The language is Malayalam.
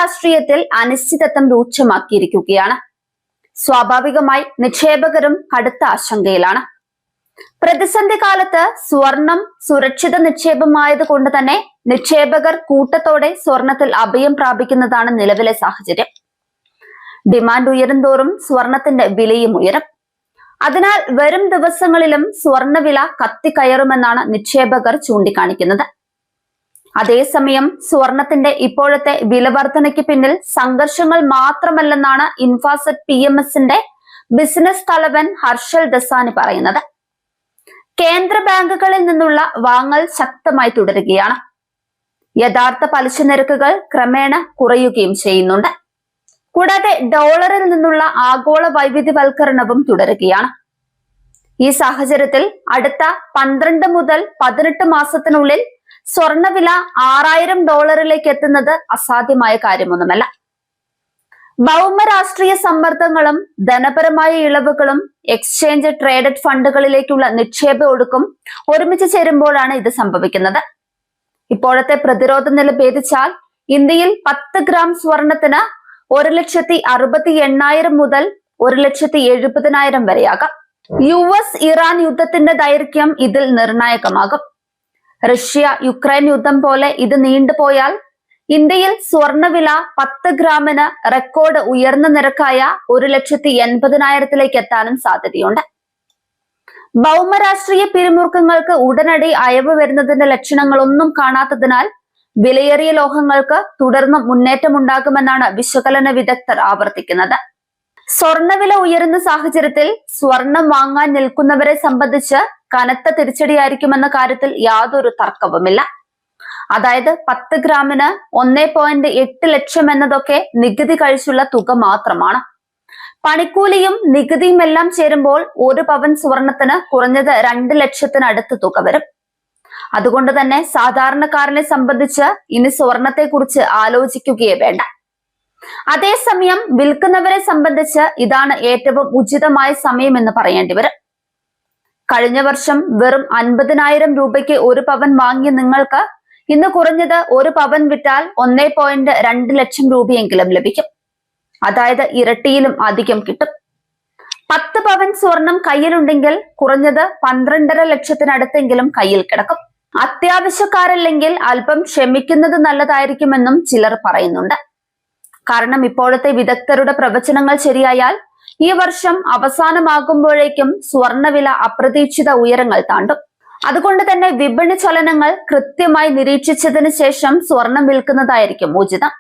രാഷ്ട്രീയത്തിൽ അനിശ്ചിതത്വം രൂക്ഷമാക്കിയിരിക്കുകയാണ്. സ്വാഭാവികമായി നിക്ഷേപകരും കടുത്ത ആശങ്കയിലാണ്. പ്രതിസന്ധി കാലത്ത് സ്വർണം സുരക്ഷിത നിക്ഷേപമായതുകൊണ്ട് തന്നെ നിക്ഷേപകർ കൂട്ടത്തോടെ സ്വർണത്തിൽ അഭയം പ്രാപിക്കുന്നതാണ് നിലവിലെ സാഹചര്യം. ഡിമാൻഡ് ഉയരുംതോറും സ്വർണത്തിന്റെ വിലയും ഉയരും. അതിനാൽ വരും ദിവസങ്ങളിലും സ്വർണവില കത്തിക്കയറുമെന്നാണ് നിക്ഷേപകർ ചൂണ്ടിക്കാണിക്കുന്നത്. അതേസമയം സ്വർണത്തിന്റെ ഇപ്പോഴത്തെ വിലവർധനയ്ക്ക് പിന്നിൽ സംഘർഷങ്ങൾ മാത്രമല്ലെന്നാണ് ഇൻഫാസെറ്റ് PMSന്റെ ബിസിനസ് തലവൻ ഹർഷൽ ദസാനി പറയുന്നത്. കേന്ദ്ര ബാങ്കുകളിൽ നിന്നുള്ള വാങ്ങൽ ശക്തമായി തുടരുകയാണ്. യഥാർത്ഥ പലിശ നിരക്കുകൾ ക്രമേണ കുറയുകയും ചെയ്യുന്നുണ്ട്. കൂടാതെ ഡോളറിൽ നിന്നുള്ള ആഗോള വൈവിധ്യവൽക്കരണവും തുടരുകയാണ്. ഈ സാഹചര്യത്തിൽ അടുത്ത 12 മുതൽ 18 മാസത്തിനുള്ളിൽ സ്വർണവില $6000 എത്തുന്നത് അസാധ്യമായ കാര്യമൊന്നുമല്ല. ഭൗമ രാഷ്ട്രീയ സമ്മർദ്ദങ്ങളും ധനപരമായ ഇളവുകളും എക്സ്ചേഞ്ച് ട്രേഡഡ് ഫണ്ടുകളിലേക്കുള്ള നിക്ഷേപ ഒഴുക്കും ഒരുമിച്ച് ചേരുമ്പോഴാണ് ഇത് സംഭവിക്കുന്നത്. ഇപ്പോഴത്തെ പ്രതിരോധ നില ഭേദിച്ചാൽ ഇന്ത്യയിൽ 10 ഗ്രാം സ്വർണത്തിന് 1,68,000 മുതൽ 1,70,000 വരെയാകാം. US ഇറാൻ യുദ്ധത്തിന്റെ ദൈർഘ്യം ഇതിൽ നിർണായകമാകും. റഷ്യ യുക്രൈൻ യുദ്ധം പോലെ ഇത് നീണ്ടുപോയാൽ ഇന്ത്യയിൽ സ്വർണവില 10 ഗ്രാമിന് റെക്കോർഡ് ഉയർന്ന നിരക്കായ 1,80,000 എത്താനും സാധ്യതയുണ്ട്. ഭൗമരാഷ്ട്രീയ പിരിമുറുക്കങ്ങൾക്ക് ഉടനടി അയവ് വരുന്നതിന്റെ ലക്ഷണങ്ങളൊന്നും കാണാത്തതിനാൽ വിലയേറിയ ലോഹങ്ങൾക്ക് തുടർന്ന് മുന്നേറ്റമുണ്ടാകുമെന്നാണ് വിശകലന വിദഗ്ധർ ആവർത്തിക്കുന്നത്. സ്വർണവില ഉയരുന്ന സാഹചര്യത്തിൽ സ്വർണം വാങ്ങാൻ നിൽക്കുന്നവരെ സംബന്ധിച്ച് കനത്ത തിരിച്ചടിയായിരിക്കുമെന്ന കാര്യത്തിൽ യാതൊരു തർക്കവുമില്ല. അതായത് 10 ഗ്രാമിന് 1.8 ലക്ഷം എന്നതൊക്കെ നികുതി കഴിച്ചുള്ള തുക മാത്രമാണ്. പണിക്കൂലിയും നികുതിയും എല്ലാം ചേരുമ്പോൾ 1 പവൻ സ്വർണത്തിന് കുറഞ്ഞത് 2 ലക്ഷത്തിനടുത്ത് തുക വരും. അതുകൊണ്ട് തന്നെ സാധാരണക്കാരനെ സംബന്ധിച്ച് ഇനി സ്വർണത്തെക്കുറിച്ച് ആലോചിക്കുകയേ വേണ്ട. അതേസമയം വിൽക്കുന്നവരെ സംബന്ധിച്ച് ഇതാണ് ഏറ്റവും ഉചിതമായ സമയം എന്ന് പറയേണ്ടി വരും. കഴിഞ്ഞ വർഷം വെറും 50,000 രൂപയ്ക്ക് 1 പവൻ വാങ്ങിയ നിങ്ങൾക്ക് ഇന്ന് കുറഞ്ഞത് 1 പവൻ വിറ്റാൽ 1.2 ലക്ഷം രൂപയെങ്കിലും ലഭിക്കും. അതായത് ഇരട്ടിയിലും അധികം കിട്ടും. 10 പവൻ സ്വർണം കയ്യിലുണ്ടെങ്കിൽ കുറഞ്ഞത് 12.5 ലക്ഷത്തിനടുത്തെങ്കിലും കയ്യിൽ കിടക്കും. അത്യാവശ്യക്കാരല്ലെങ്കിൽ അല്പം ക്ഷമിക്കുന്നത് നല്ലതായിരിക്കുമെന്നും ചിലർ പറയുന്നുണ്ട്. കാരണം ഇപ്പോഴത്തെ വിദഗ്ധരുടെ പ്രവചനങ്ങൾ ശരിയായാൽ ഈ വർഷം അവസാനമാകുമ്പോഴേക്കും സ്വർണവില അപ്രതീക്ഷിത ഉയരങ്ങൾ താണ്ടും. അതുകൊണ്ട് തന്നെ വിപണി ചലനങ്ങൾ കൃത്യമായി നിരീക്ഷിച്ചതിന് ശേഷം സ്വർണം വിൽക്കുന്നതായിരിക്കും ഉചിതം.